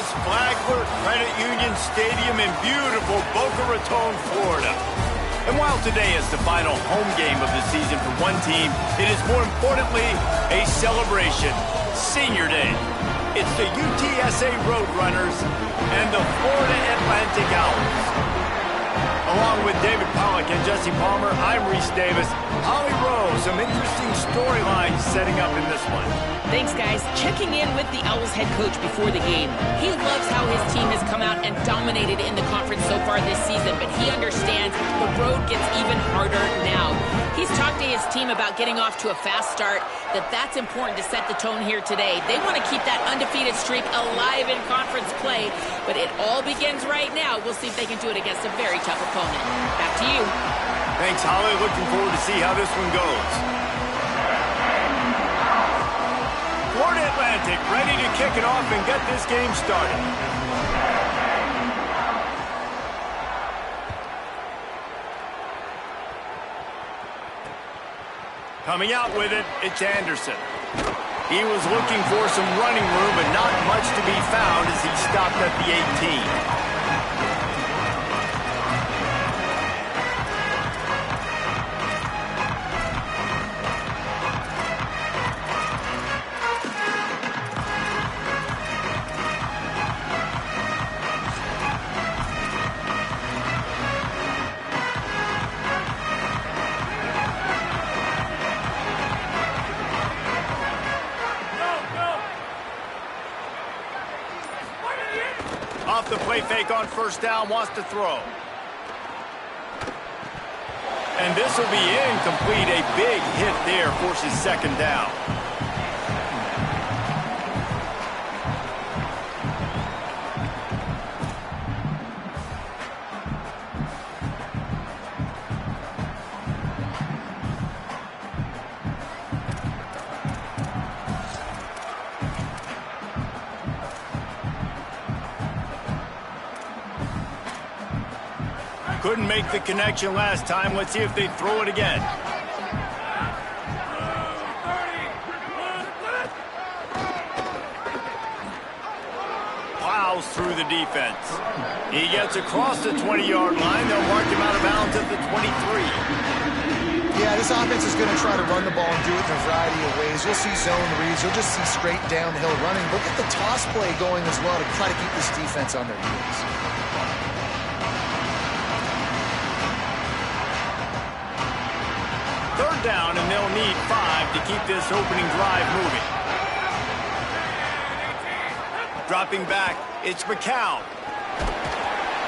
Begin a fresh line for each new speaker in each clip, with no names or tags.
is Flagler Credit Union Stadium in beautiful Boca Raton, Florida. And while today is the final home game of the season for one team, it is more importantly a celebration, Senior Day. It's the UTSA Roadrunners and the Florida Atlantic Owls. Along with David Pollack and Jesse Palmer, I'm Reese Davis. Holly Rowe, some interesting storylines setting up in this one.
Thanks, guys. Checking in with the Owls head coach before the game. He loves how his team has come out and dominated in the conference so far this season, but he understands the road gets even harder now. He's talked to his team about getting off to a fast start, that's important to set the tone here today. They want to keep that undefeated streak alive in conference play, but it all begins right now. We'll see if they can do it against a very tough opponent. Back to you.
Thanks, Holly. Looking forward to see how this one goes. Florida Atlantic ready to kick it off and get this game started. Coming out with it, it's Anderson. He was looking for some running room, but not much to be found as he stopped at the 18. Off the play fake on first down, wants to throw. And this will be incomplete. A big hit there forces second down. Couldn't make the connection last time. Let's see if they throw it again. Plows through the defense. He gets across the 20-yard line. They'll mark him out of bounds at the 23.
Yeah, this offense is going to try to run the ball and do it in a variety of ways. You'll see zone reads. You'll just see straight downhill running. Look at the toss play going as well to try to keep this defense on their heels.
Third down, and they'll need 5 to keep this opening drive moving. Dropping back, it's McCown.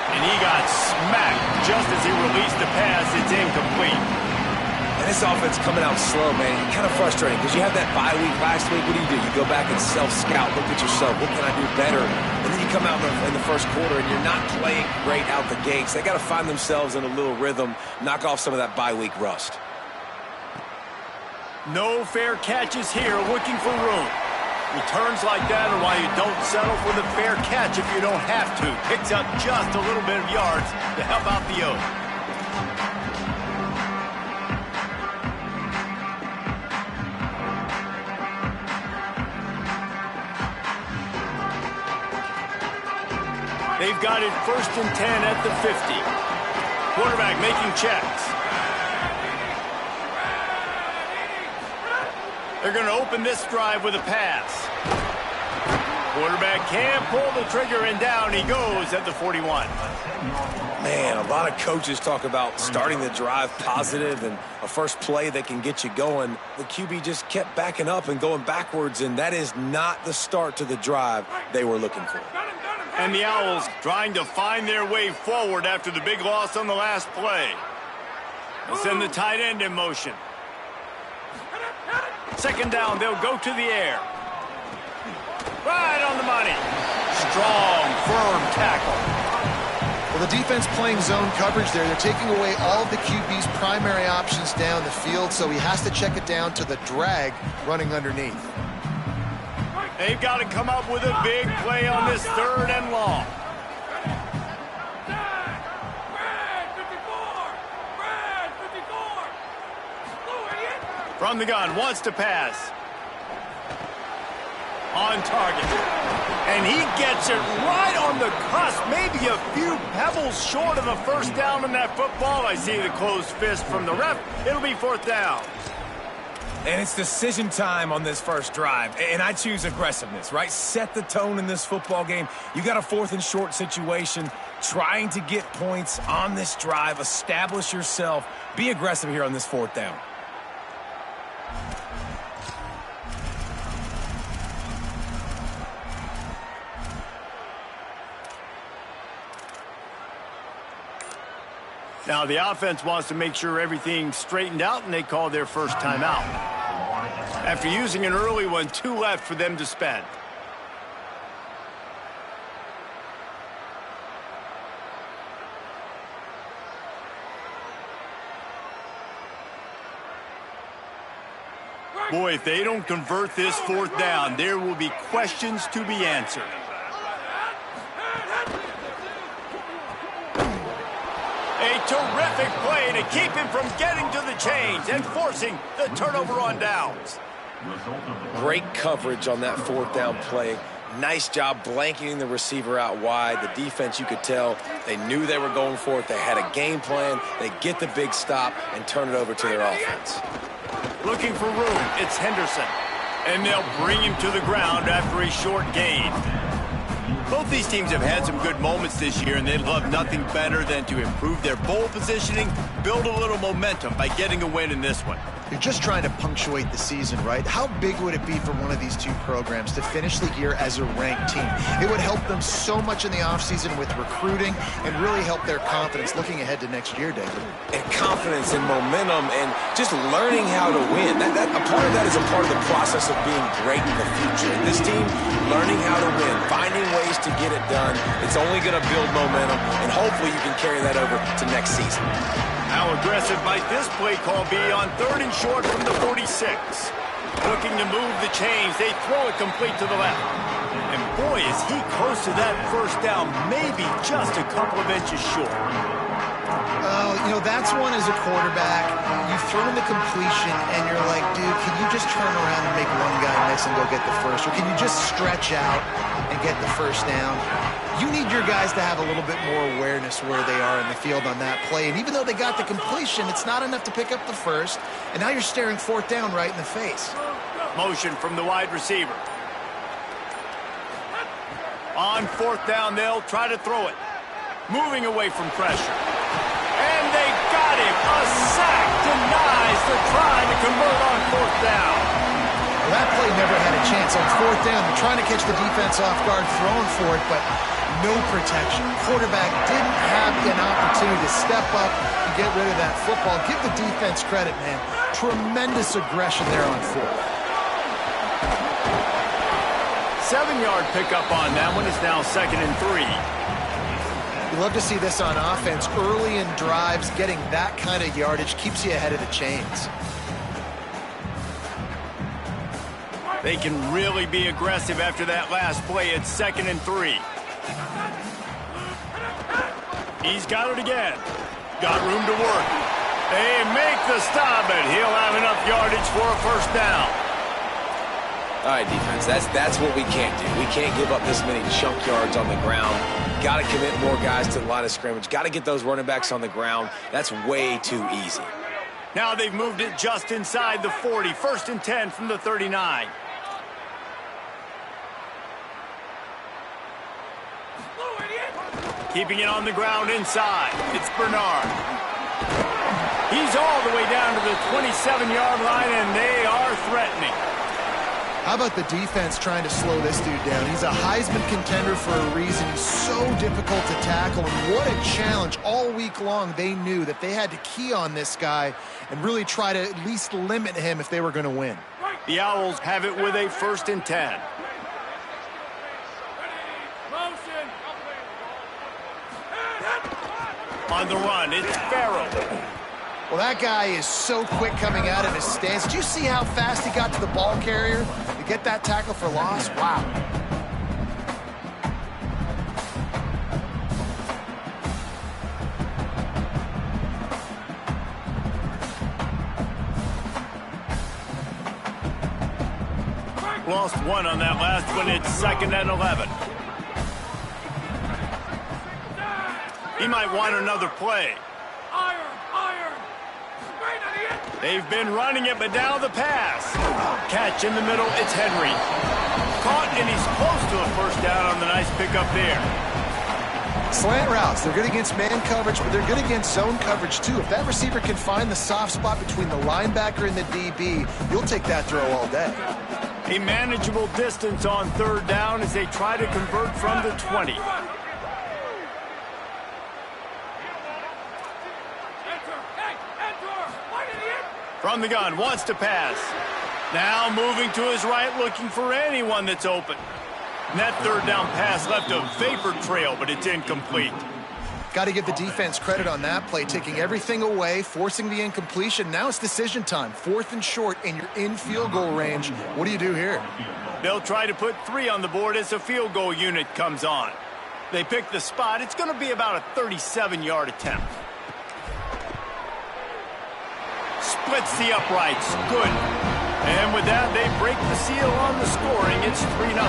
And he got smacked just as he released the pass. It's incomplete.
And this offense coming out slow, man. Kind of frustrating because you have that bye week last week. What do? You go back and self-scout, look at yourself. What can I do better? And then you come out in the first quarter and you're not playing great out the gates. They got to find themselves in a little rhythm, knock off some of that bye week rust.
No fair catches here, looking for room. Returns like that are why you don't settle for the fair catch if you don't have to. Picks up just a little bit of yards to help out the O's. They've got it 1st and 10 at the 50. Quarterback making checks. They're going to open this drive with a pass. Quarterback can't pull the trigger, and down he goes at the 41.
Man, a lot of coaches talk about starting the drive positive and a first play that can get you going. The QB just kept backing up and going backwards, and that is not the start to the drive they were looking for.
And the Owls trying to find their way forward after the big loss on the last play. They'll send the tight end in motion. Second down, they'll go to the air. Right on the money. Strong, firm tackle.
Well, the defense playing zone coverage there. They're taking away all of the QB's primary options down the field, so he has to check it down to the drag running underneath.
They've got to come up with a big play on this 3rd and long. From the gun, wants to pass. On target. And he gets it right on the cusp, maybe a few pebbles short of the first down in that football. I see the closed fist from the ref. It'll be 4th down.
And it's decision time on this first drive. And I choose aggressiveness, right? Set the tone in this football game. You got a 4th and short situation. Trying to get points on this drive. Establish yourself. Be aggressive here on this 4th down.
Now the offense wants to make sure everything's straightened out, and they call their first timeout. After using an early one, 2 left for them to spend. Boy, if they don't convert this 4th down, there will be questions to be answered. A terrific play to keep him from getting to the chains and forcing the turnover on downs.
Great coverage on that 4th down play. Nice job blanketing the receiver out wide. The defense, you could tell, they knew they were going for it. They had a game plan. They get the big stop and turn it over to their offense.
Looking for room, it's Henderson. And they'll bring him to the ground after a short gain. Both these teams have had some good moments this year, and they'd love nothing better than to improve their bowl positioning, build a little momentum by getting a win in this one.
You're just trying to punctuate the season, right? How big would it be for one of these two programs to finish the year as a ranked team? It would help them so much in the offseason with recruiting and really help their confidence looking ahead to next year, David.
And confidence and momentum and just learning how to win. A part of that is a part of the process of being great in the future. And this team, learning how to win, finding ways to get it done. It's only going to build momentum, and hopefully you can carry that over to next season.
How aggressive might this play call be on 3rd and short from the 46? Looking to move the chains. They throw it complete to the left. And boy, is he close to that first down, maybe just a couple of inches short.
You know, that's one as a quarterback. You throw in the completion, and you're like, dude, can you just turn around and make one guy miss and go get the first? Or can you just stretch out and get the first down? You need your guys to have a little bit more awareness where they are in the field on that play. And even though they got the completion, it's not enough to pick up the first. And now you're staring 4th down right in the face.
Motion from the wide receiver. On 4th down, they'll try to throw it. Moving away from pressure. And they got him. A sack denies the try to convert on 4th down.
Well, that play never had a chance on 4th down. They're trying to catch the defense off guard, throwing for it, but no protection. Quarterback didn't have an opportunity to step up and get rid of that football. Give the defense credit, man. Tremendous aggression there on 4th.
7-yard pickup on that one. Is now 2nd and 3.
You love to see this on offense. Early in drives, getting that kind of yardage keeps you ahead of the chains.
They can really be aggressive after that last play. It's 2nd and 3. He's got it again. Got room to work. They make the stop, and he'll have enough yardage for a first down.
All right, defense, that's what we can't do. We can't give up this many chunk yards on the ground. Got to commit more guys to the line of scrimmage. Got to get those running backs on the ground. That's way too easy.
Now they've moved it just inside the 40. 1st and 10 from the 39. Keeping it on the ground inside. It's Bernard. He's all the way down to the 27-yard line, and they are threatening.
How about the defense trying to slow this dude down? He's a Heisman contender for a reason. He's so difficult to tackle, and what a challenge. All week long, they knew that they had to key on this guy and really try to at least limit him if they were going to win.
The Owls have it with a 1st and 10. On the run, it's Farrell.
Well, that guy is so quick coming out of his stance. Did you see how fast he got to the ball carrier to get that tackle for loss? Wow.
lost one on that last one. It's 2nd and 11. He might want another play. They've been running it, but now the pass. Catch in the middle, it's Henry. Caught, and he's close to a first down on the nice pickup there.
Slant routes, they're good against man coverage, but they're good against zone coverage too. If that receiver can find the soft spot between the linebacker and the DB, you'll take that throw all day.
A manageable distance on 3rd down as they try to convert from the 20. From the gun, wants to pass. Now moving to his right, looking for anyone that's open. And that 3rd down pass left a vapor trail, but it's incomplete.
Got to give the defense credit on that play, taking everything away, forcing the incompletion. Now it's decision time. 4th and short, and you're in field goal range. What do you do here?
They'll try to put 3 on the board as the field goal unit comes on. They pick the spot. It's going to be about a 37-yard attempt. Splits the uprights. Good. And with that, they break the seal on the scoring. It's 3-0.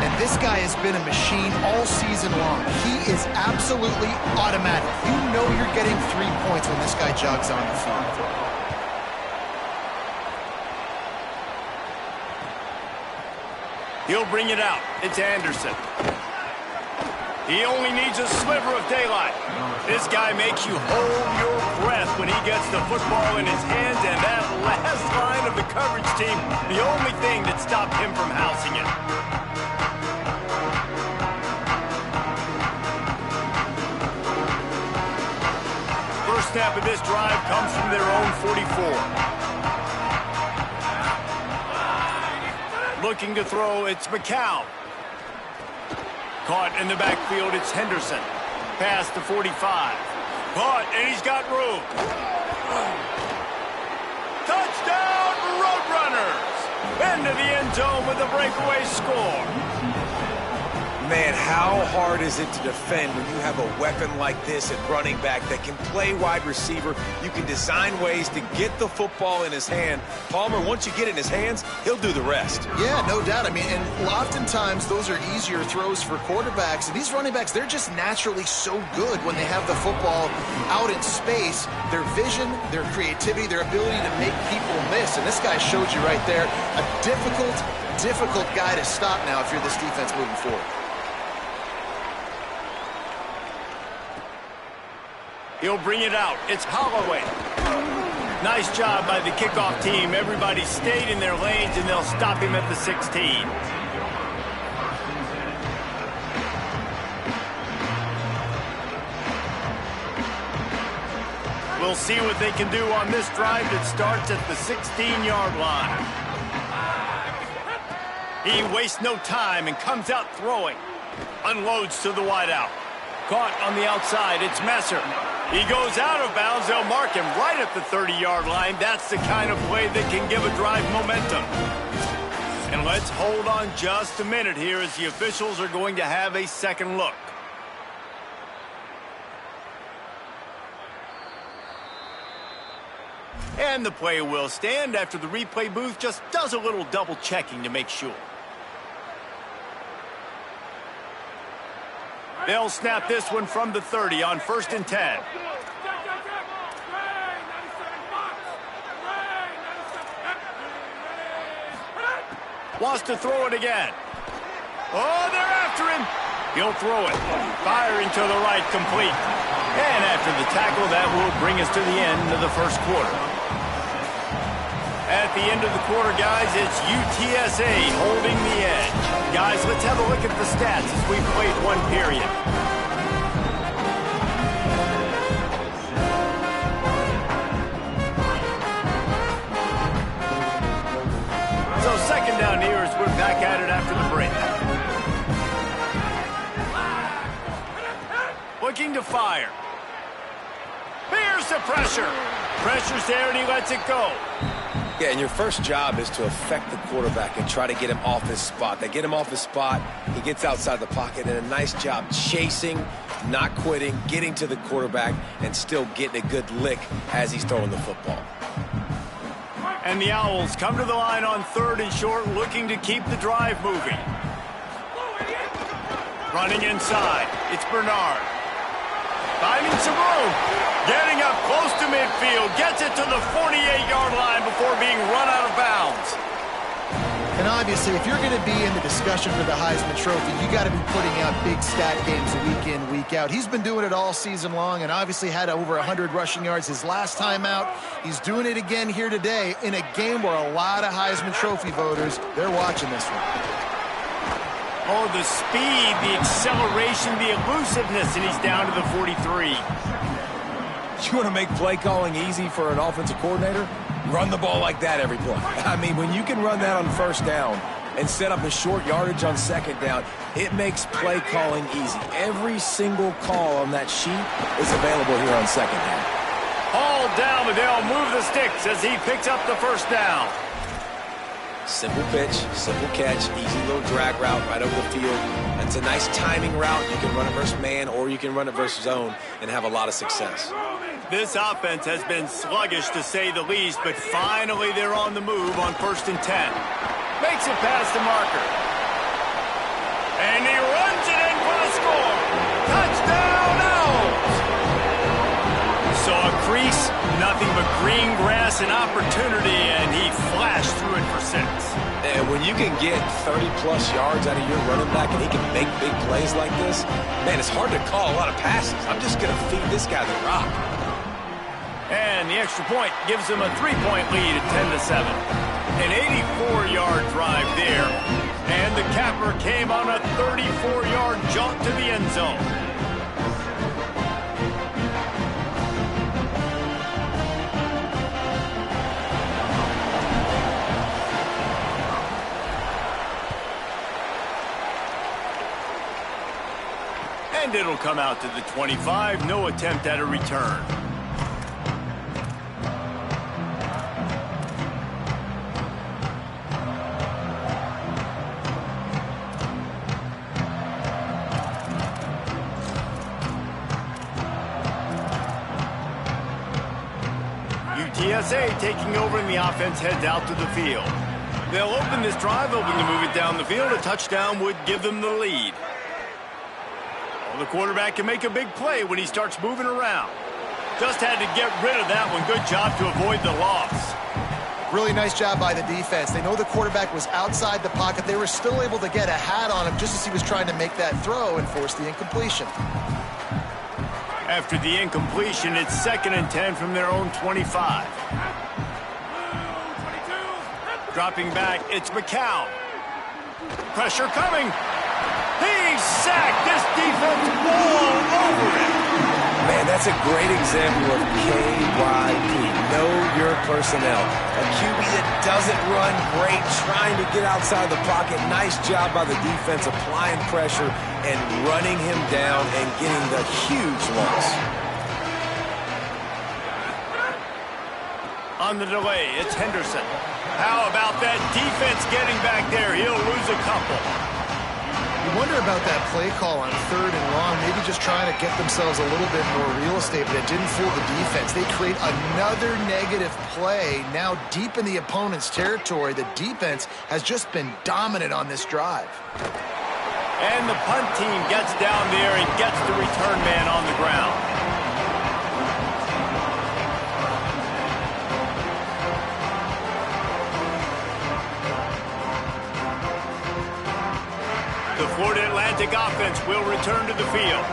And this guy has been a machine all season long. He is absolutely automatic. You know you're getting 3 points when this guy jogs on the field.
He'll bring it out. It's Anderson. He only needs a sliver of daylight. This guy makes you hold your breath when he gets the football in his hands, and that last line of the coverage team, the only thing that stopped him from housing it. First snap of this drive comes from their own 44. Looking to throw, it's McCown. Caught in the backfield, it's Henderson. Pass to 45. Caught, and he's got room. Touchdown, Roadrunners! Into the end zone with a breakaway score.
Man, how hard is it to defend when you have a weapon like this at running back that can play wide receiver? You can design ways to get the football in his hand. Palmer, once you get it in his hands, he'll do the rest.
Yeah, no doubt. I mean, and oftentimes those are easier throws for quarterbacks. And these running backs, they're just naturally so good when they have the football out in space. Their vision, their creativity, their ability to make people miss. And this guy showed you right there, a difficult guy to stop now if you're this defense moving forward.
He'll bring it out. It's Holloway. Nice job by the kickoff team. Everybody stayed in their lanes, and they'll stop him at the 16. We'll see what they can do on this drive that starts at the 16-yard line. He wastes no time and comes out throwing. Unloads to the wideout. Caught on the outside. It's Messer. He goes out of bounds. They'll mark him right at the 30-yard line. That's the kind of play that can give a drive momentum. And let's hold on just a minute here as the officials are going to have a second look. And the play will stand after the replay booth just does a little double checking to make sure. They'll snap this one from the 30 on 1st and 10. Wants to throw it again. Oh, they're after him. He'll throw it. Firing to the right, complete. And after the tackle, that will bring us to the end of the first quarter. At the end of the quarter, guys, it's UTSA holding the edge. Guys, let's have a look at the stats as we've played one period. So second down here as we're back at it after the break. Looking to fire. Here's the pressure. Pressure's there and he lets it go.
Yeah, and your first job is to affect the quarterback and try to get him off his spot. They get him off his spot, he gets outside the pocket, and a nice job chasing, not quitting, getting to the quarterback, and still getting a good lick as he's throwing the football.
And the Owls come to the line on 3rd and short, looking to keep the drive moving. Running inside, it's Bernard. Finding some room. Getting up close to midfield. Gets it to the 48-yard line before being run out of bounds.
And obviously, if you're going to be in the discussion for the Heisman Trophy, you got to be putting out big stat games week in, week out. He's been doing it all season long and obviously had over 100 rushing yards his last time out. He's doing it again here today in a game where a lot of Heisman Trophy voters, they're watching this one.
Oh, the speed, the acceleration, the elusiveness, and he's down to the 43.
You want to make play calling easy for an offensive coordinator? Run the ball like that every play. I mean, when you can run that on 1st down and set up a short yardage on 2nd down, it makes play calling easy. Every single call on that sheet is available here on 2nd down.
Hauled down, but they'll move the sticks as he picks up the 1st down.
Simple pitch, simple catch, easy little drag route right over the field. That's a nice timing route. You can run it versus man or you can run it versus zone and have a lot of success.
This offense has been sluggish to say the least, but finally they're on the move on 1st and 10. Makes it past the marker. And he runs it in for the score. Touchdown, Owls! Saw a crease, nothing but green grass and opportunity, and he flashed through it for 6.
And when you can get 30-plus yards out of your running back and he can make big plays like this, man, it's hard to call a lot of passes. I'm just going to feed this guy the rock.
And the extra point gives them a 3-point lead at 10-7. An 84-yard drive there. And the capper came on a 34-yard jaunt to the end zone. And it'll come out to the 25. No attempt at a return. UTSA taking over and the offense heads out to the field. They'll open this drive, hoping to move it down the field. A touchdown would give them the lead. Well, the quarterback can make a big play when he starts moving around. Just had to get rid of that one. Good job to avoid the loss.
Really nice job by the defense. They know the quarterback was outside the pocket. They were still able to get a hat on him just as he was trying to make that throw and force the incompletion.
After the incompletion, it's 2nd and 10 from their own 25. Dropping back, it's McCown. Pressure coming. He's sacked. This defense all over it.
Man, that's a great example of KYP. Know your personnel. A QB that doesn't run great, trying to get outside the pocket. Nice job by the defense applying pressure and running him down and getting the huge loss.
On the delay, it's Henderson. How about that defense getting back there? He'll lose a couple.
You wonder about that play call on 3rd and long, maybe just trying to get themselves a little bit more real estate, but it didn't fool the defense. They create another negative play now deep in the opponent's territory. The defense has just been dominant on this drive.
And the punt team gets down there and gets the return man on the ground. The Florida Atlantic offense will return to the field.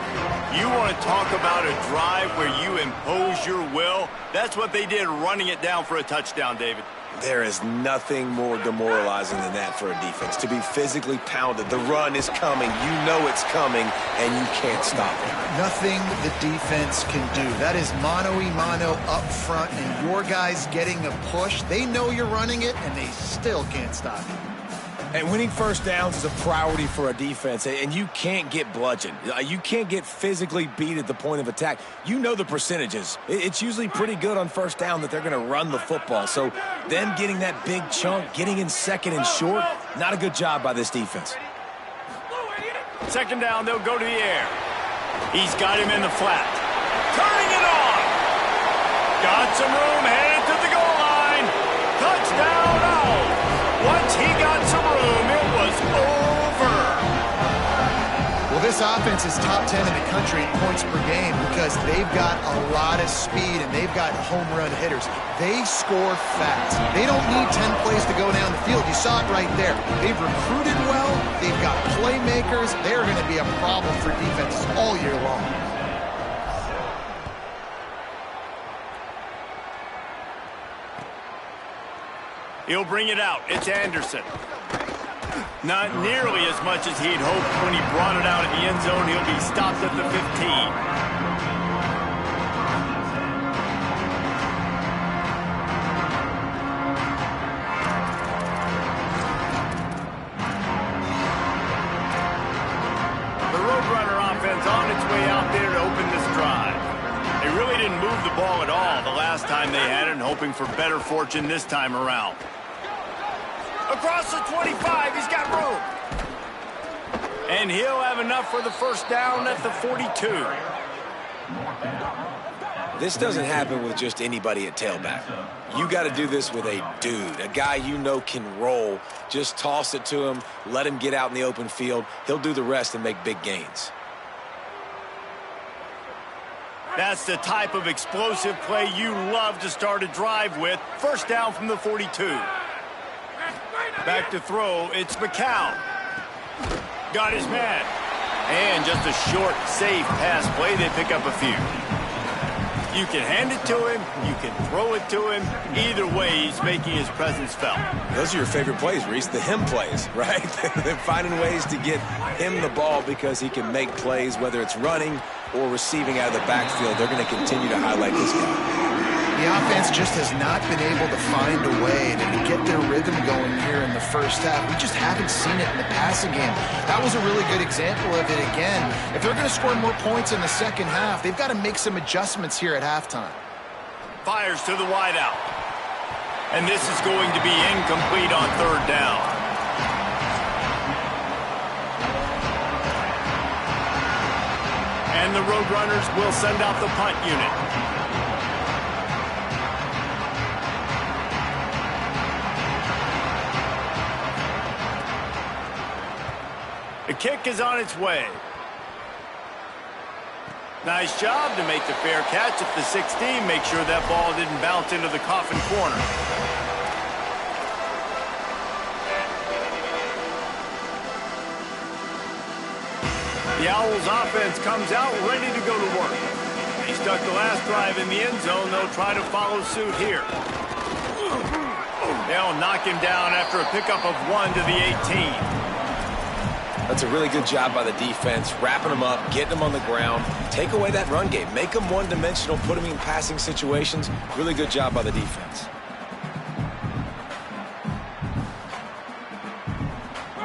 You want to talk about a drive where you impose your will? That's what they did, running it down for a touchdown, David.
There is nothing more demoralizing than that for a defense. To be physically pounded. The run is coming. You know it's coming, and you can't stop it.
Nothing the defense can do. That is mano-a-mano up front, and your guys getting a push. They know you're running it, and they still can't stop it.
And winning 1st downs is a priority for a defense, and you can't get bludgeoned. You can't get physically beat at the point of attack. You know the percentages. It's usually pretty good on 1st down that they're going to run the football. So them getting that big chunk, getting in 2nd and short, not a good job by this defense.
2nd down, they'll go to the air. He's got him in the flat. Turning it on. Got some room, headed to the goal line. Touchdown!
this offense is top 10 in the country in points per game because they've got a lot of speed and they've got home run hitters. They score fast. They don't need 10 plays to go down the field. You saw it right there. They've recruited well. They've got playmakers. They're going to be a problem for defenses all year long.
He'll bring it out. It's Anderson. Not nearly as much as he'd hoped when he brought it out in the end zone. He'll be stopped at the 15. The Roadrunner offense on its way out there to open this drive. They really didn't move the ball at all the last time they had it, and hoping for better fortune this time around. Across the 25, he's got room. And he'll have enough for the first down at the 42.
This doesn't happen with just anybody at tailback. You got to do this with a dude, a guy you know can roll. Just toss it to him, let him get out in the open field. He'll do the rest and make big gains.
That's the type of explosive play you love to start a drive with. First down from the 42. Back to throw, it's McCown. Got his man. And just a short, safe pass play. They pick up a few. You can hand it to him. You can throw it to him. Either way, he's making his presence felt.
Those are your favorite plays, Reese, the him plays, right? They're finding ways to get him the ball because he can make plays, whether it's running or receiving out of the backfield. They're going to continue to highlight this guy.
The offense just has not been able to find a way to get their rhythm going here in the first half. We just haven't seen it in the passing game. That was a really good example of it again. If they're going to score more points in the second half, they've got to make some adjustments here at halftime.
Fires to the wideout. And this is going to be incomplete on third down. And the Roadrunners will send out the punt unit. The kick is on its way. Nice job to make the fair catch at the 16. Make sure that ball didn't bounce into the coffin corner. The Owls offense comes out ready to go to work. He stuck the last drive in the end zone. They'll try to follow suit here. They'll knock him down after a pickup of 1 to the 18.
That's a really good job by the defense, wrapping them up, getting them on the ground. Take away that run game. Make them one-dimensional, put them in passing situations. Really good job by the defense.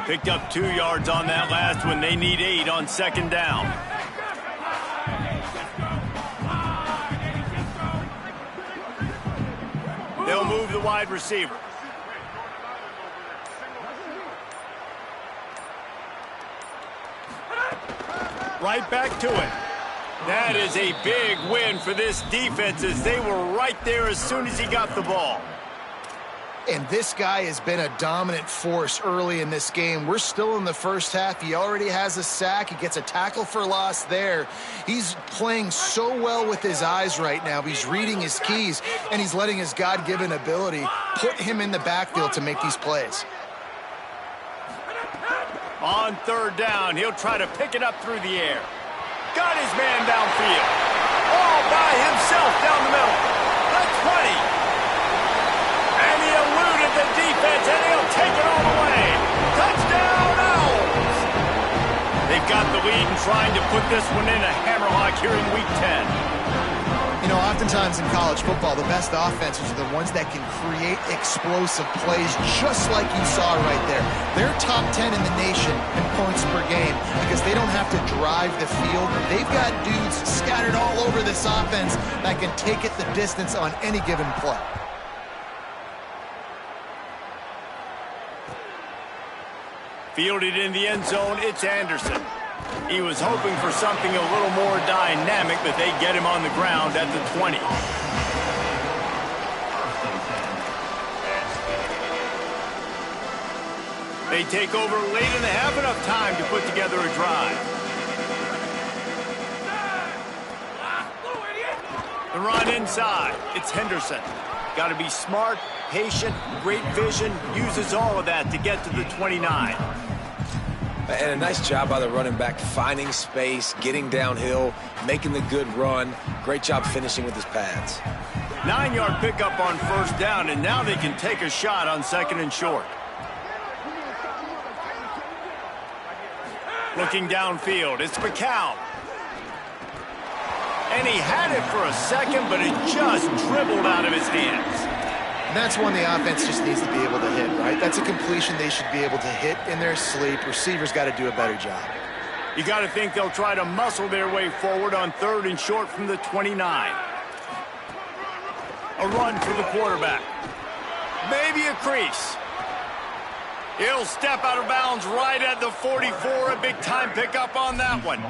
Picked up 2 yards on that last one. They need 8 on second down. They'll move the wide receiver. Right back to it. That is a big win for this defense as they were right there as soon as he got the ball.
And this guy has been a dominant force early in this game. We're still in the first half. He already has a sack. He gets a tackle for loss there. He's playing so well with his eyes right now. He's reading his keys, and he's letting his God-given ability put him in the backfield to make these plays.
On third down, he'll try to pick it up through the air. Got his man downfield. All by himself down the middle. The 20. And he eluded the defense, and he'll take it all the way. Touchdown, Owls! They've got the lead and trying to put this one in a hammerlock here in Week 10.
You know, oftentimes in college football, the best offenses are the ones that can create explosive plays just like you saw right there. They're top 10 in the nation in points per game because they don't have to drive the field. They've got dudes scattered all over this offense that can take it the distance on any given play.
Fielded in the end zone, it's Anderson. He was hoping for something a little more dynamic, but they get him on the ground at the 20. They take over late in the half, enough time to put together a drive. The run inside. It's Henderson. Got to be smart, patient, great vision. Uses all of that to get to the 29.
And a nice job by the running back, finding space, getting downhill, making the good run. Great job finishing with his pads.
9-yard pickup on first down, and now they can take a shot on second and short. Looking downfield, it's McCown. And he had it for a second, but it just dribbled out of his hands.
And that's one the offense just needs to be able to hit, right? That's a completion they should be able to hit in their sleep. Receivers got to do a better job.
You got to think they'll try to muscle their way forward on third and short from the 29. A run for the quarterback. Maybe a crease. He'll step out of bounds right at the 44. A big-time pickup on that one.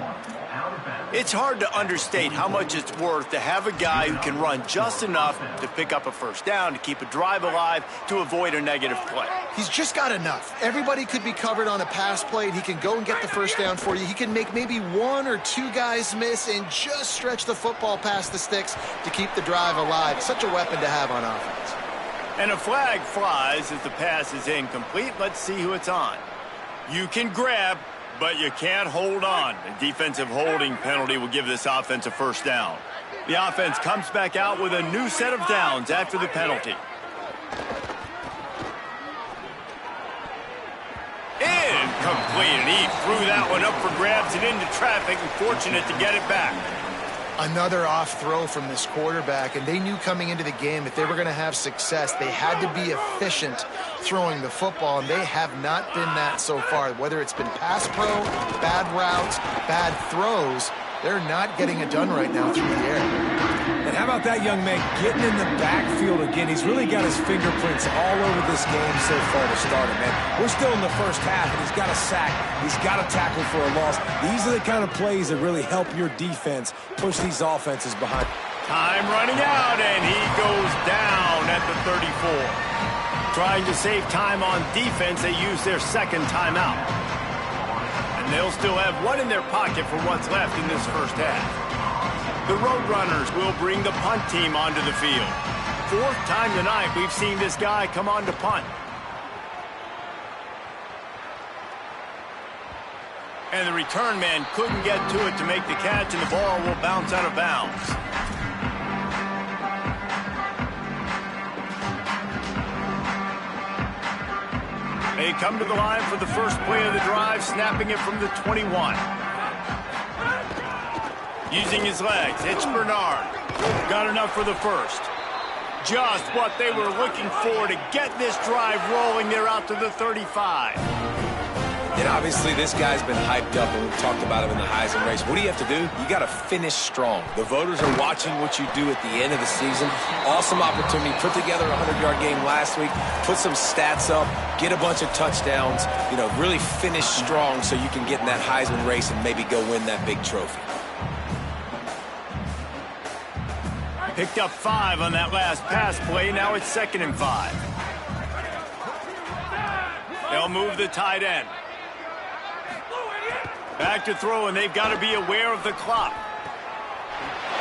It's hard to understate how much it's worth to have a guy who can run just enough to pick up a first down, to keep a drive alive, to avoid a negative play.
He's just got enough. Everybody could be covered on a pass play, and he can go and get the first down for you. He can make maybe one or two guys miss and just stretch the football past the sticks to keep the drive alive. Such a weapon to have on offense.
And a flag flies as the pass is incomplete. Let's see who it's on. You can grab, but you can't hold on. A defensive holding penalty will give this offense a first down. The offense comes back out with a new set of downs after the penalty. Incomplete, and he threw that one up for grabs and into traffic, and fortunate to get it back.
Another off throw from this quarterback, and they knew coming into the game if they were going to have success, they had to be efficient throwing the football, and they have not been that so far. Whether it's been pass pro, bad routes, bad throws, they're not getting it done right now through the air.
And how about that young man getting in the backfield again? He's really got his fingerprints all over this game so far to start it, man. We're still in the first half, and he's got a sack. He's got a tackle for a loss. These are the kind of plays that really help your defense push these offenses behind.
Time running out, and he goes down at the 34. Trying to save time on defense, they use their second timeout. And they'll still have one in their pocket for what's left in this first half. The Roadrunners will bring the punt team onto the field. Fourth time tonight we've seen this guy come on to punt. And the return man couldn't get to it to make the catch, and the ball will bounce out of bounds. They come to the line for the first play of the drive, snapping it from the 21. Using his legs, it's Bernard. Got enough for the first. Just what they were looking for to get this drive rolling. They're out to the 35.
And obviously this guy's been hyped up, and we've talked about him in the Heisman race. What do you have to do? You got to finish strong. The voters are watching what you do at the end of the season. Awesome opportunity. Put together a 100-yard game last week. Put some stats up. Get a bunch of touchdowns. You know, really finish strong so you can get in that Heisman race and maybe go win that big trophy.
Picked up 5 on that last pass play. Now it's 2nd and 5. They'll move the tight end. Back to throw, and they've got to be aware of the clock.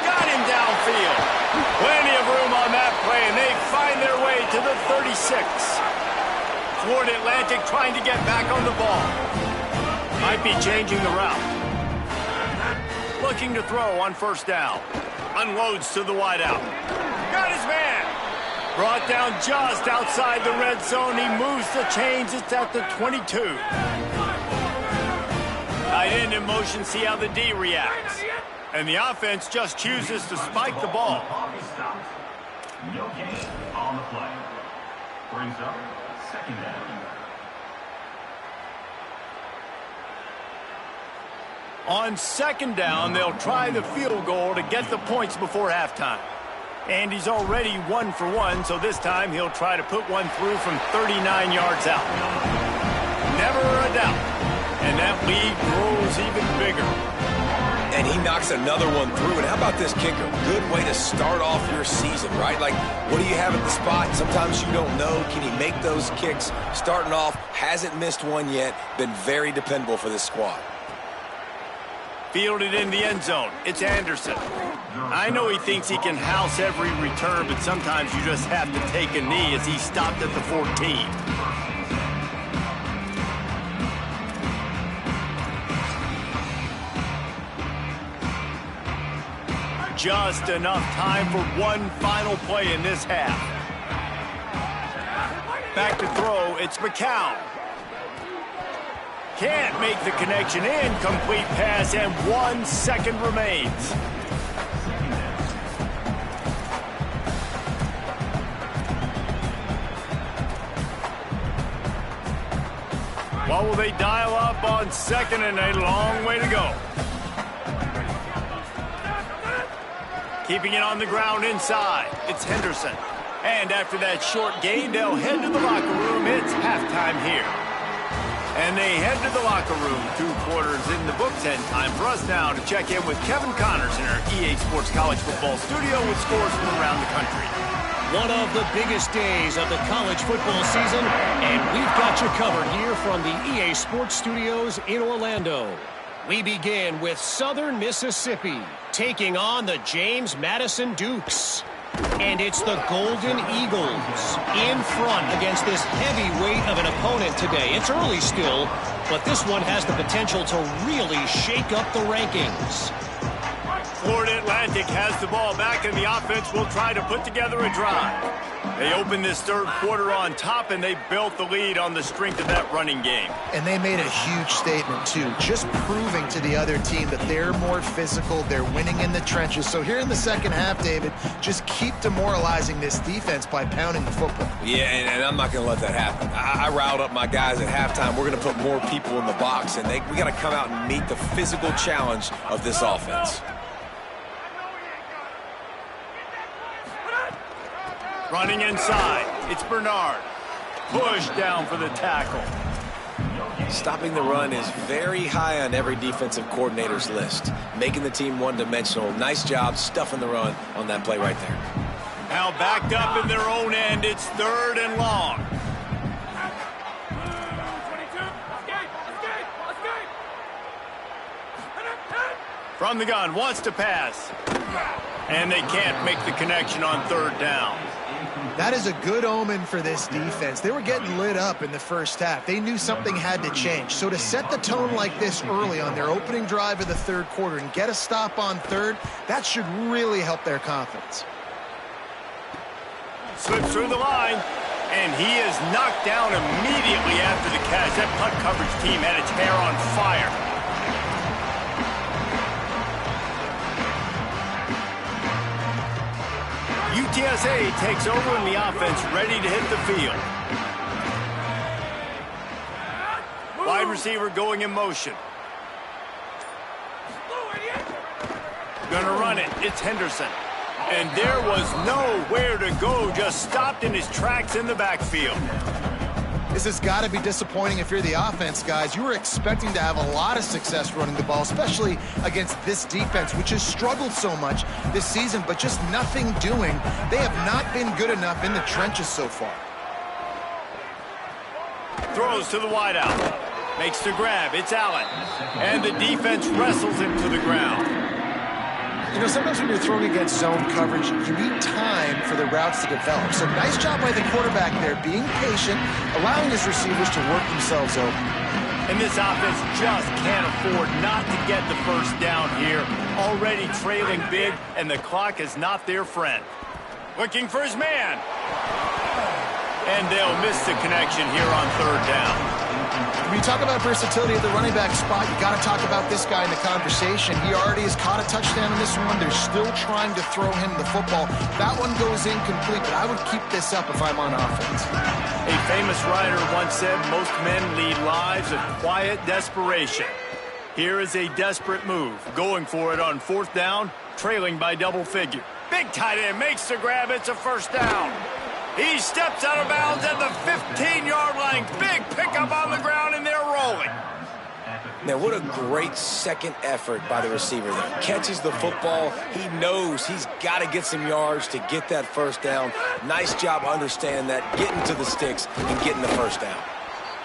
Got him downfield. Plenty of room on that play, and they find their way to the 36. Florida Atlantic trying to get back on the ball. Might be changing the route. Looking to throw on first down. Unloads to the wideout. Got his man. Brought down just outside the red zone. He moves the chains. It's at the 22. Tight end in motion. See how the D reacts. And the offense just chooses to spike the ball.
No gain on the play. Brings up 2nd down.
On 2nd down, they'll try the field goal to get the points before halftime. And he's already 1 for 1, so this time he'll try to put one through from 39 yards out. Never a doubt. And that lead grows even bigger.
And he knocks another one through. And how about this kicker? Good way to start off your season, right? Like, what do you have at the spot? Sometimes you don't know. Can he make those kicks? Starting off, hasn't missed one yet. Been very dependable for this squad.
Fielded in the end zone. It's Anderson. I know he thinks he can house every return, but sometimes you just have to take a knee as he stopped at the 14. Just enough time for one final play in this half. Back to throw, it's McCown. Can't make the connection. Incomplete pass, and 1 second remains. What will they dial up on second, and a long way to go. Keeping it on the ground inside. It's Henderson. And after that short gain, they'll head to the locker room. It's halftime here. And they head to the locker room. 2 quarters in the books, and time for us now to check in with Kevin Connors in our EA Sports College Football studio with scores from around the country.
One of the biggest days of the college football season, and we've got you covered here from the EA Sports Studios in Orlando. We begin with Southern Mississippi, taking on the James Madison Dukes. And it's the Golden Eagles in front against this heavyweight of an opponent today. It's early still, but this one has the potential to really shake up the rankings.
Florida Atlantic has the ball back, and the offense will try to put together a drive. They opened this third quarter on top, and they built the lead on the strength of that running game.
And they made a huge statement, too, just proving to the other team that they're more physical, they're winning in the trenches. So here in the second half, David, just keep demoralizing this defense by pounding the football.
Yeah, and I'm not going to let that happen. I riled up my guys at halftime. We're going to put more people in the box, and we got to come out and meet the physical challenge of this offense.
Running inside, it's Bernard. Push down for the tackle.
Stopping the run is very high on every defensive coordinator's list. Making the team one-dimensional. Nice job stuffing the run on that play right there.
Now backed up in their own end, it's 3rd and long. From the gun, wants to pass. And they can't make the connection on 3rd down.
That is a good omen for this defense. They were getting lit up in the first half. They knew something had to change. So to set the tone like this early on their opening drive of the third quarter and get a stop on 3rd, that should really help their confidence.
Slips through the line, and he is knocked down immediately after the catch. That punt coverage team had its hair on fire. UTSA takes over in the offense, ready to hit the field. Wide receiver going in motion. Gonna run it. It's Henderson. And there was nowhere to go, just stopped in his tracks in the backfield.
This has got to be disappointing if you're the offense, guys. You were expecting to have a lot of success running the ball, especially against this defense, which has struggled so much this season, but just nothing doing. They have not been good enough in the trenches so far.
Throws to the wideout. Makes the grab. It's Allen. And the defense wrestles him to the ground.
You know, sometimes when you're throwing against zone coverage, you need time for the routes to develop. So nice job by the quarterback there, being patient, allowing his receivers to work themselves open.
And this offense just can't afford not to get the first down here. Already trailing big, and the clock is not their friend. Looking for his man. And they'll miss the connection here on 3rd down.
When you talk about versatility at the running back spot, you got to talk about this guy in the conversation. He already has caught a touchdown in this one. They're still trying to throw him the football. That one goes incomplete, but I would keep this up if I'm on offense.
A famous writer once said, most men lead lives of quiet desperation. Here is a desperate move, going for it on 4th down, trailing by double figure. Big tight end makes the grab. It's a 1st down. He steps out of bounds at the 15-yard line. Big pickup on the ground, and they're rolling.
Now, what a great second effort by the receiver there. Catches the football. He knows he's got to get some yards to get that 1st down. Nice job understanding that, getting to the sticks and getting the 1st down.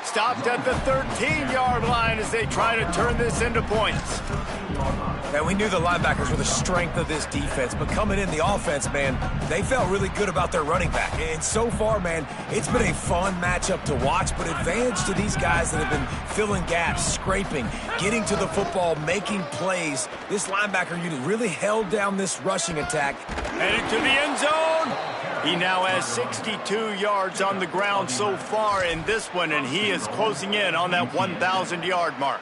Stopped at the 13-yard line as they try to turn this into points.
And we knew the linebackers were the strength of this defense, but coming in the offense, man, they felt really good about their running back. And so far, man, it's been a fun matchup to watch, but advantage to these guys that have been filling gaps, scraping, getting to the football, making plays. This linebacker unit really held down this rushing attack.
Headed to the end zone. He now has 62 yards on the ground so far in this one, and he is closing in on that 1,000-yard mark.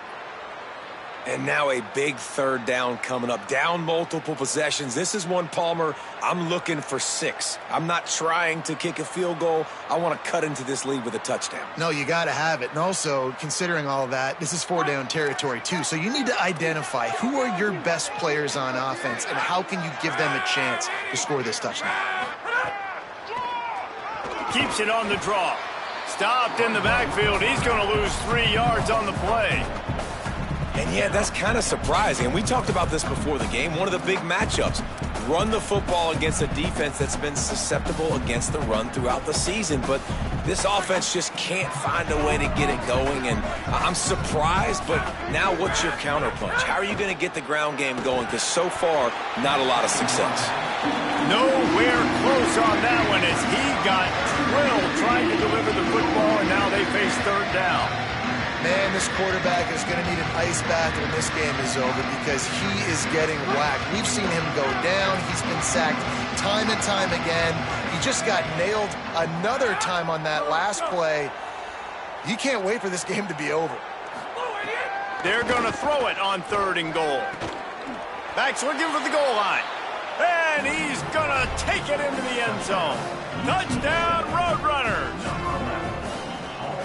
And now a big third down coming up. Down multiple possessions. This is one, Palmer, I'm looking for 6. I'm not trying to kick a field goal. I want to cut into this lead with a touchdown.
No, you got to have it. And also, considering all of that, this is 4-down territory too. So you need to identify who are your best players on offense and how can you give them a chance to score this touchdown.
Keeps it on the draw. Stopped in the backfield. He's going to lose 3 yards on the play.
And yeah, that's kind of surprising. And we talked about this before the game. One of the big matchups. Run the football against a defense that's been susceptible against the run throughout the season. But this offense just can't find a way to get it going. And I'm surprised, but now what's your counterpunch? How are you going to get the ground game going? Because so far, not a lot of success.
Nowhere close on that one as he got drilled trying to deliver the football, and now they face third down.
Man, this quarterback is going to need an ice bath when this game is over because he is getting whacked. We've seen him go down. He's been sacked time and time again. He just got nailed another time on that last play. He can't wait for this game to be over.
They're going to throw it on 3rd and goal. Back's looking for the goal line. And he's going to take it into the end zone. Touchdown, Roadrunners.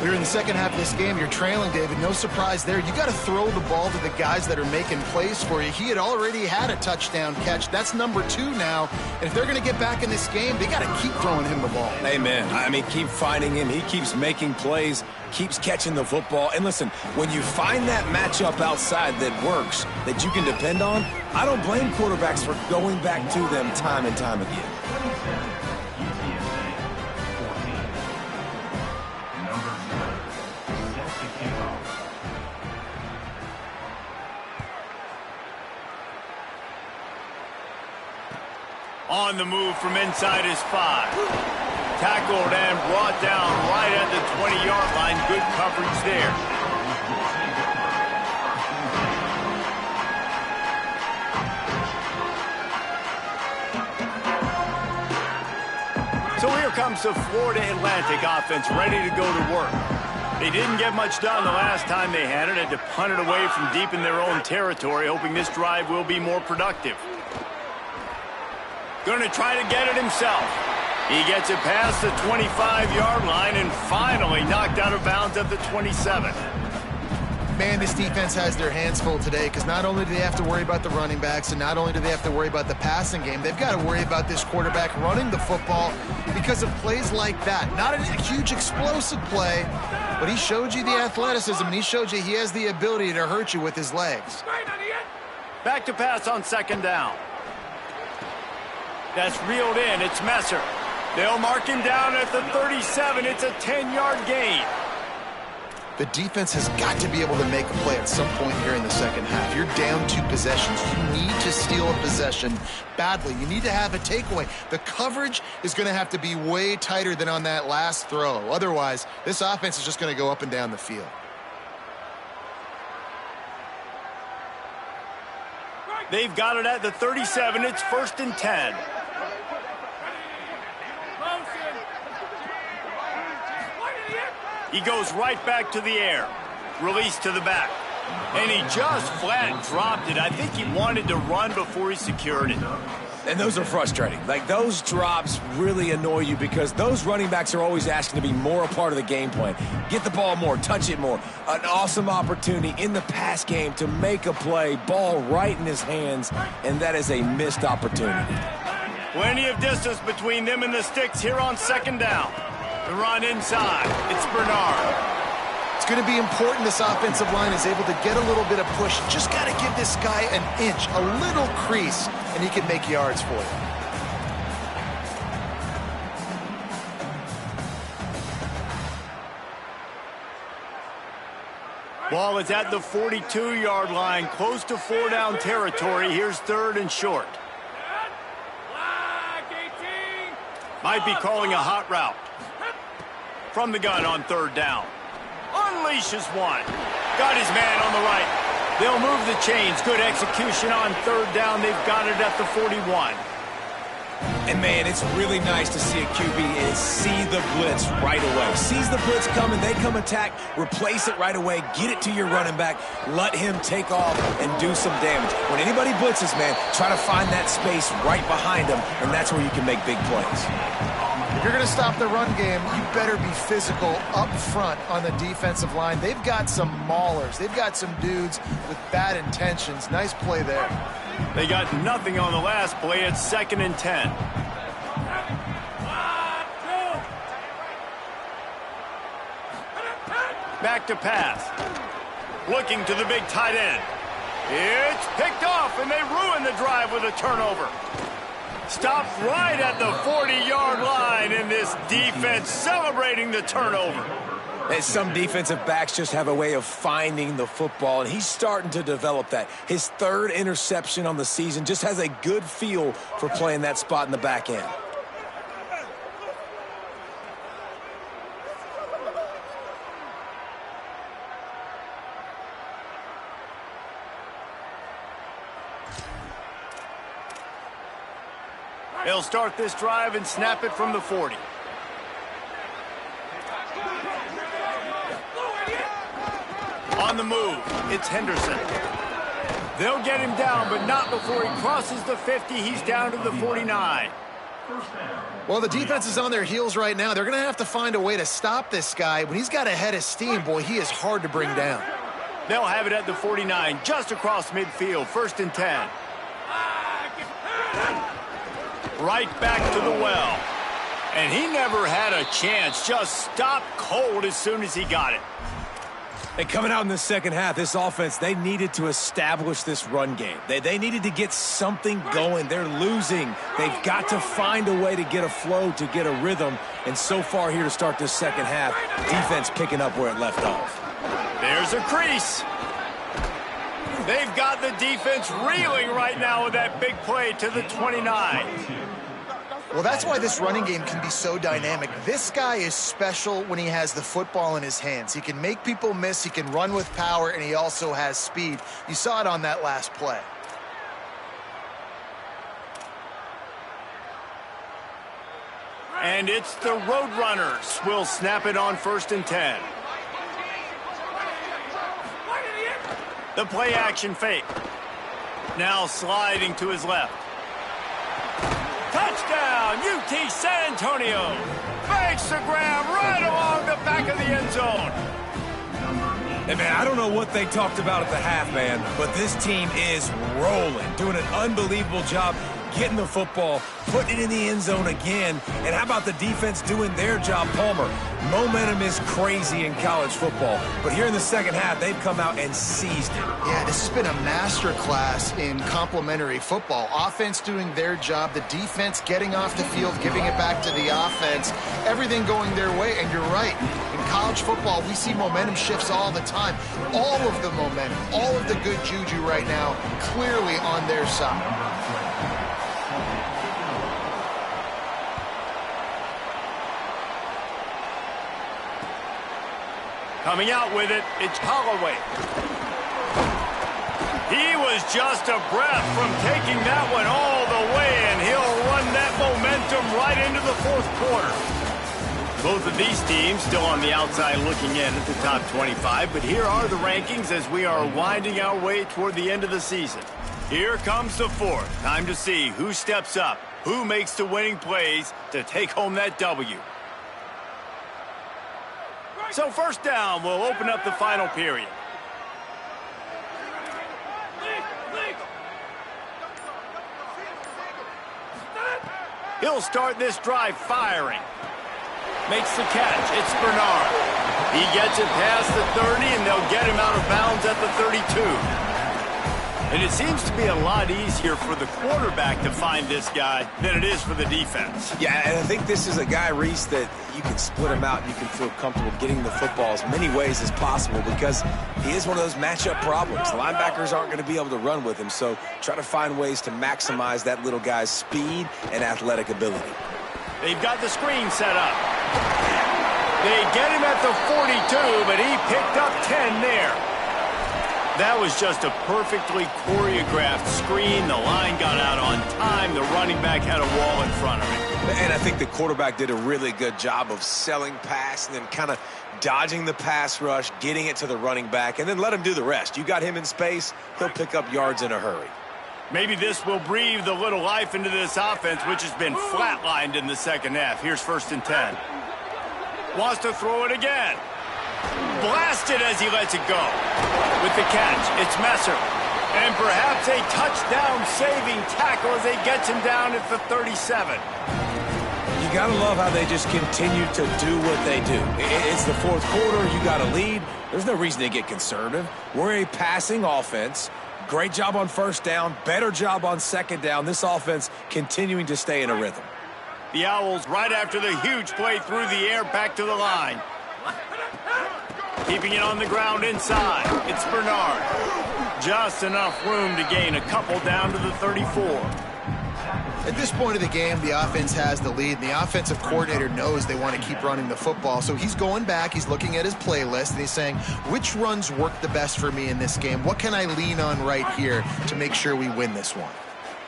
We're in the second half of this game. You're trailing, David. No surprise there. You got to throw the ball to the guys that are making plays for you. He had already had a touchdown catch. That's number 2 now. And if they're going to get back in this game, they got to keep throwing him the ball.
Amen. I mean, keep finding him. He keeps making plays, keeps catching the football. And listen, when you find that matchup outside that works, that you can depend on, I don't blame quarterbacks for going back to them time and time again.
On the move from inside his 5. Tackled and brought down right at the 20-yard line. Good coverage there. So here comes the Florida Atlantic offense ready to go to work. They didn't get much done the last time they had it. Had to punt it away from deep in their own territory, hoping this drive will be more productive. Going to try to get it himself. He gets it past the 25-yard line and finally knocked out of bounds at the 27.
Man, this defense has their hands full today because not only do they have to worry about the running backs and not only do they have to worry about the passing game, they've got to worry about this quarterback running the football because of plays like that. Not a huge explosive play, but he showed you the athleticism and he showed you he has the ability to hurt you with his legs.
Back to pass on 2nd down. That's reeled in. It's Messer. They'll mark him down at the 37. It's a 10-yard gain.
The defense has got to be able to make a play at some point here in the second half. You're down 2 possessions. You need to steal a possession badly. You need to have a takeaway. The coverage is going to have to be way tighter than on that last throw. Otherwise, this offense is just going to go up and down the field.
They've got it at the 37. It's 1st and 10. He goes right back to the air. Release to the back. And he just flat dropped it. I think he wanted to run before he secured it.
And those are frustrating. Like, those drops really annoy you because those running backs are always asking to be more a part of the game plan. Get the ball more, touch it more. An awesome opportunity in the pass game to make a play, ball right in his hands, and that is a missed opportunity.
Plenty of distance between them and the sticks here on 2nd down. The run inside. It's Bernard.
It's going to be important this offensive line is able to get a little bit of push. Just got to give this guy an inch, a little crease, and he can make yards for you.
Ball is at the 42-yard line, close to 4-down territory. Here's 3rd and short. Might be calling a hot route. From the gun on 3rd down. Unleashes one. Got his man on the right. They'll move the chains. Good execution on 3rd down. They've got it at the 41.
And, man, it's really nice to see a QB and see the blitz right away. Sees the blitz coming, they come attack, replace it right away, get it to your running back, let him take off and do some damage. When anybody blitzes, man, try to find that space right behind them, and that's where you can make big plays.
If you're going to stop the run game, you better be physical up front on the defensive line. They've got some maulers. They've got some dudes with bad intentions. Nice play there.
They got nothing on the last play. It's 2nd and 10. Back to pass. Looking to the big tight end. It's picked off, and they ruin the drive with a turnover. Stopped right at the 40-yard line, and this defense celebrating the turnover.
And some defensive backs just have a way of finding the football, and he's starting to develop that. His 3rd interception on the season, just has a good feel for playing that spot in the back end.
They'll start this drive and snap it from the 40. On the move, it's Henderson. They'll get him down, but not before he crosses the 50. He's down to the 49.
Well, the defense is on their heels right now. They're going to have to find a way to stop this guy. When he's got a head of steam, boy, he is hard to bring down.
They'll have it at the 49, just across midfield, 1st and 10. Right back to the well. And he never had a chance, just stopped cold as soon as he got it.
And coming out in the second half, this offense, they needed to establish this run game. They needed to get something going. They're losing. They've got to find a way to get a flow, to get a rhythm. And so far here to start this second half, defense picking up where it left off.
There's a crease. They've got the defense reeling right now with that big play to the 29.
Well, that's why this running game can be so dynamic. This guy is special when he has the football in his hands. He can make people miss, he can run with power, and he also has speed. You saw it on that last play.
And it's the Roadrunners. Will snap it on 1st and 10. The play action fake. Now sliding to his left. Touchdown, UT San Antonio. Makes the grab right along the back of the end zone.
Hey, man, I don't know what they talked about at the half, man, but this team is rolling, doing an unbelievable job getting the football, putting it in the end zone again. And how about the defense doing their job, Palmer? Momentum is crazy in college football. But here in the second half, they've come out and seized it.
Yeah, this has been a master class in complementary football. Offense doing their job, the defense getting off the field, giving it back to the offense, everything going their way. And you're right, in college football, we see momentum shifts all the time. All of the momentum, all of the good juju right now, clearly on their side.
Coming out with it, it's Holloway. He was just a breath from taking that one all the way, and he'll run that momentum right into the 4th quarter. Both of these teams still on the outside looking in at the top 25, but here are the rankings as we are winding our way toward the end of the season. Here comes the 4th. Time to see who steps up, who makes the winning plays to take home that W. So 1st down will open up the final period. He'll start this drive firing. Makes the catch. It's Bernard. He gets it past the 30, and they'll get him out of bounds at the 32. And it seems to be a lot easier for the quarterback to find this guy than it is for the defense.
Yeah, and I think this is a guy, Reese, that you can split him out and you can feel comfortable getting the football as many ways as possible because he is one of those matchup problems. The linebackers aren't going to be able to run with him, so try to find ways to maximize that little guy's speed and athletic ability.
They've got the screen set up. They get him at the 42, but he picked up 10 there. That was just a perfectly choreographed screen. The line got out on time. The running back had a wall in front of him.
And I think the quarterback did a really good job of selling pass and then kind of dodging the pass rush, getting it to the running back, and then let him do the rest. You got him in space, he'll pick up yards in a hurry.
Maybe this will breathe a little life into this offense, which has been flatlined in the second half. Here's 1st and 10. Wants to throw it again. Blasted as he lets it go. With the catch, it's Messer. And perhaps a touchdown-saving tackle as he gets him down at the 37.
You got to love how they just continue to do what they do. It's the 4th quarter. You got a lead. There's no reason to get conservative. We're a passing offense. Great job on 1st down. Better job on 2nd down. This offense continuing to stay in a rhythm.
The Owls right after the huge play through the air back to the line. Keeping it on the ground inside. It's Bernard. Just enough room to gain a couple down to the 34.
At this point of the game, the offense has the lead, and the offensive coordinator knows they want to keep running the football. So he's going back, he's looking at his playlist, and he's saying, which runs work the best for me in this game? What can I lean on right here to make sure we win this one?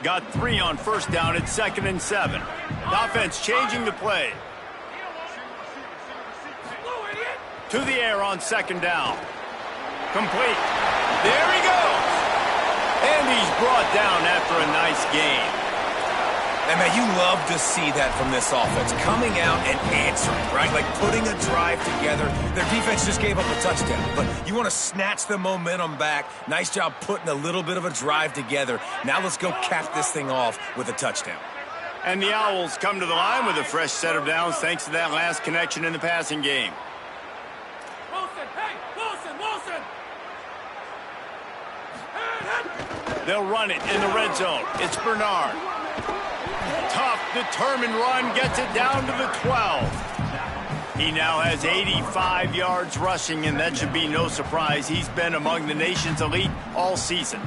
Got 3 on 1st down at 2nd and 7. The offense changing the play. To the air on 2nd down. Complete. There he goes. And he's brought down after a nice gain.
And, man, you love to see that from this offense. Coming out and answering, right? Like putting a drive together. Their defense just gave up a touchdown. But you want to snatch the momentum back. Nice job putting a little bit of a drive together. Now let's go cap this thing off with a touchdown.
And the Owls come to the line with a fresh set of downs thanks to that last connection in the passing game. They'll run it in the red zone. It's Bernard. Tough, determined run, gets it down to the 12. He now has 85 yards rushing, and that should be no surprise. He's been among the nation's elite all season.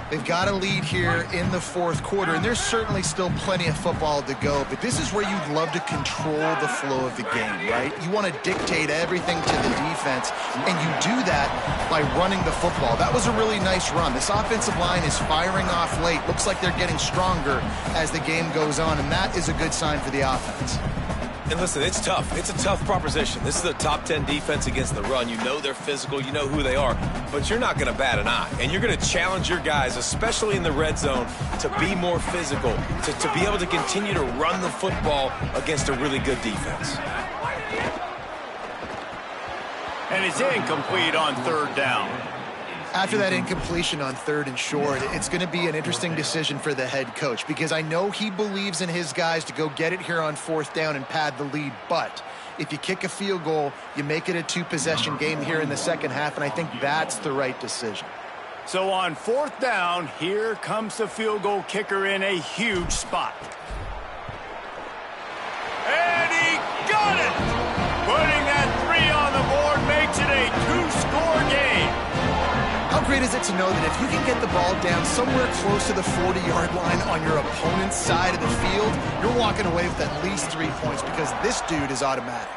They've got a lead here in the 4th quarter, and there's certainly still plenty of football to go, but this is where you'd love to control the flow of the game, right? You want to dictate everything to the defense, and you do that by running the football. That was a really nice run. This offensive line is firing off late. Looks like they're getting stronger as the game goes on, and that is a good sign for the offense.
And listen, it's tough. It's a tough proposition. This is a top 10 defense against the run. You know they're physical. You know who they are. But you're not going to bat an eye. And you're going to challenge your guys, especially in the red zone, to be more physical, to be able to continue to run the football against a really good defense.
And it's incomplete on 3rd down.
After that incompletion on 3rd and short, it's going to be an interesting decision for the head coach because I know he believes in his guys to go get it here on 4th down and pad the lead. But if you kick a field goal, you make it a 2-possession game here in the second half, and I think that's the right decision.
So on 4th down, here comes the field goal kicker in a huge spot. And he got it! Putting that 3 on the board makes it a 2-score game.
How great is it to know that if you can get the ball down somewhere close to the 40-yard line on your opponent's side of the field, you're walking away with at least 3 points because this dude is automatic.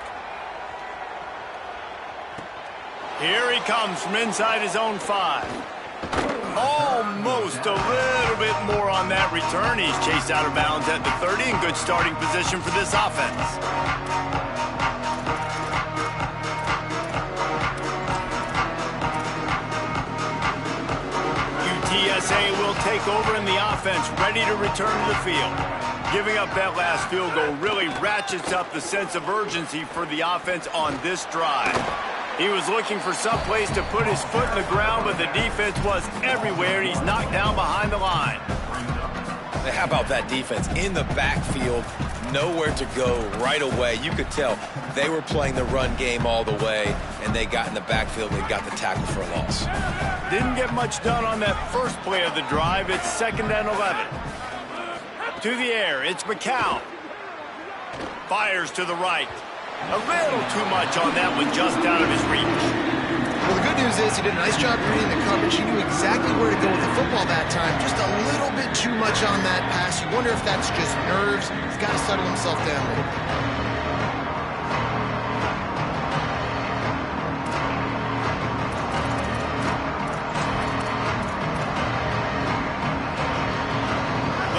Here he comes from inside his own 5. Almost a little bit more on that return. He's chased out of bounds at the 30 in good starting position for this offense. UTSA will take over in the offense, ready to return to the field. Giving up that last field goal really ratchets up the sense of urgency for the offense on this drive. He was looking for some place to put his foot in the ground, but the defense was everywhere, and he's knocked down behind the line.
How about that defense in the backfield, nowhere to go right away. You could tell they were playing the run game all the way, and they got in the backfield and got the tackle for a loss.
Didn't get much done on that first play of the drive. It's 2nd and 11. To the air, it's McCown. Fires to the right. A little too much on that one, just out of his reach.
Well, the good news is he did a nice job reading the coverage. He knew exactly where to go with the football that time. Just a little bit too much on that pass. You wonder if that's just nerves. He's got to settle himself down a little bit.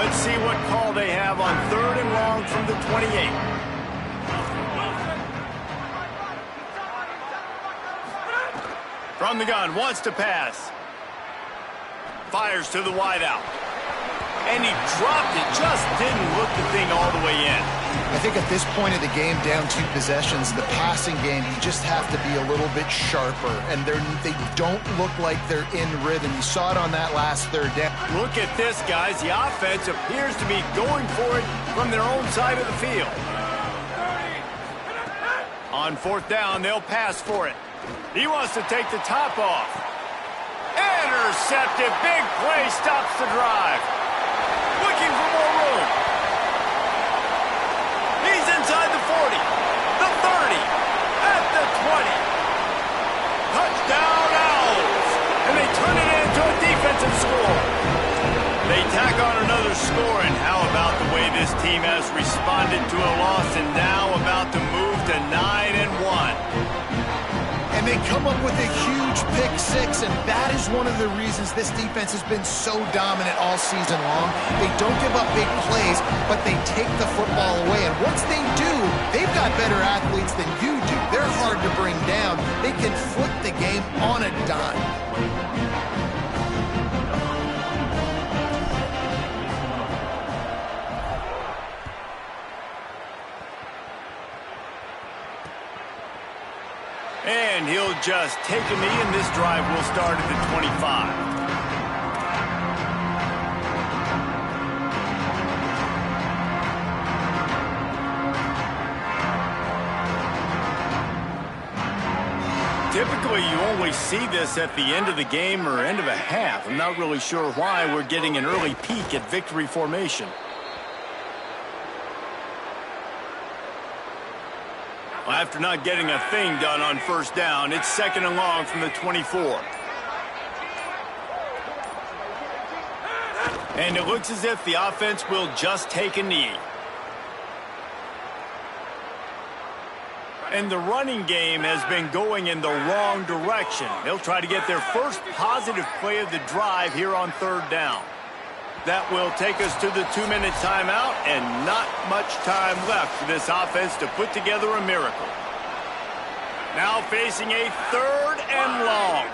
Let's see what call they have on 3rd and long from the 28. From the gun, wants to pass. Fires to the wideout. And he dropped it, just didn't look the thing all the way in.
I think at this point of the game, down 2 possessions, the passing game, you just have to be a little bit sharper. And they don't look like they're in rhythm. You saw it on that last 3rd down.
Look at this, guys. The offense appears to be going for it from their own side of the field. On 4th down, they'll pass for it. He wants to take the top off. Intercepted. Big play stops the drive. Looking for more room. He's inside the 40, the 30, at the 20. Touchdown Owls. And they turn it into a defensive score. They tack on another score, and how about the way this team has responded to a loss and now about to move to 9-1.
And they come up with a huge pick-6, and that is one of the reasons this defense has been so dominant all season long. They don't give up big plays, but they take the football away. And once they do, they've got better athletes than you do. They're hard to bring down. They can flip the game on a dime.
And he'll just take a knee, and this drive will start at the 25. Typically, you only see this at the end of the game or end of a half. I'm not really sure why we're getting an early peek at victory formation. After not getting a thing done on 1st down, it's 2nd and long from the 24. And it looks as if the offense will just take a knee. And the running game has been going in the wrong direction. They'll try to get their first positive play of the drive here on 3rd down. That will take us to the 2-minute timeout, and not much time left for this offense to put together a miracle. Now facing a 3rd and long.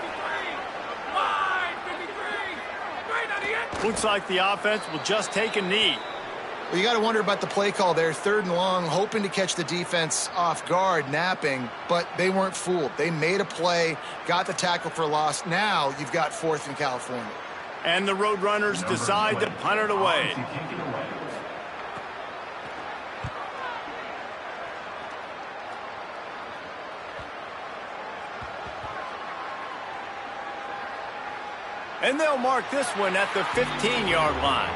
Looks like the offense will just take a knee.
Well, you got to wonder about the play call there. 3rd and long, hoping to catch the defense off guard, napping, but they weren't fooled. They made a play, got the tackle for loss. Now you've got 4th in California.
And the Roadrunners decide to punt it away. And they'll mark this one at the 15-yard line.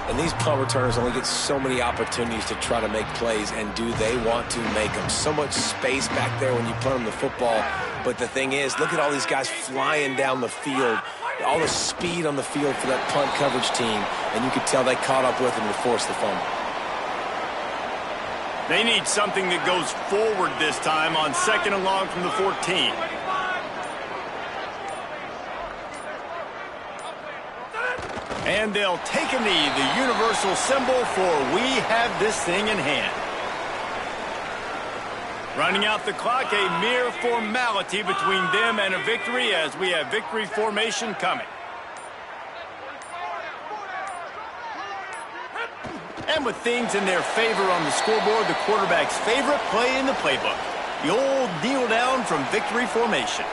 And these punt returners only get so many opportunities to try to make plays, and do they want to make them? So much space back there when you punt them the football. But the thing is, look at all these guys flying down the field. All the speed on the field for that punt coverage team, and you could tell they caught up with him to force the fumble.
They need something that goes forward this time on 2nd and long from the 14. And they'll take a knee, the universal symbol for we have this thing in hand. Running out the clock, a mere formality between them and a victory as we have victory formation coming. And with things in their favor on the scoreboard, the quarterback's favorite play in the playbook. The old kneel down from victory formation.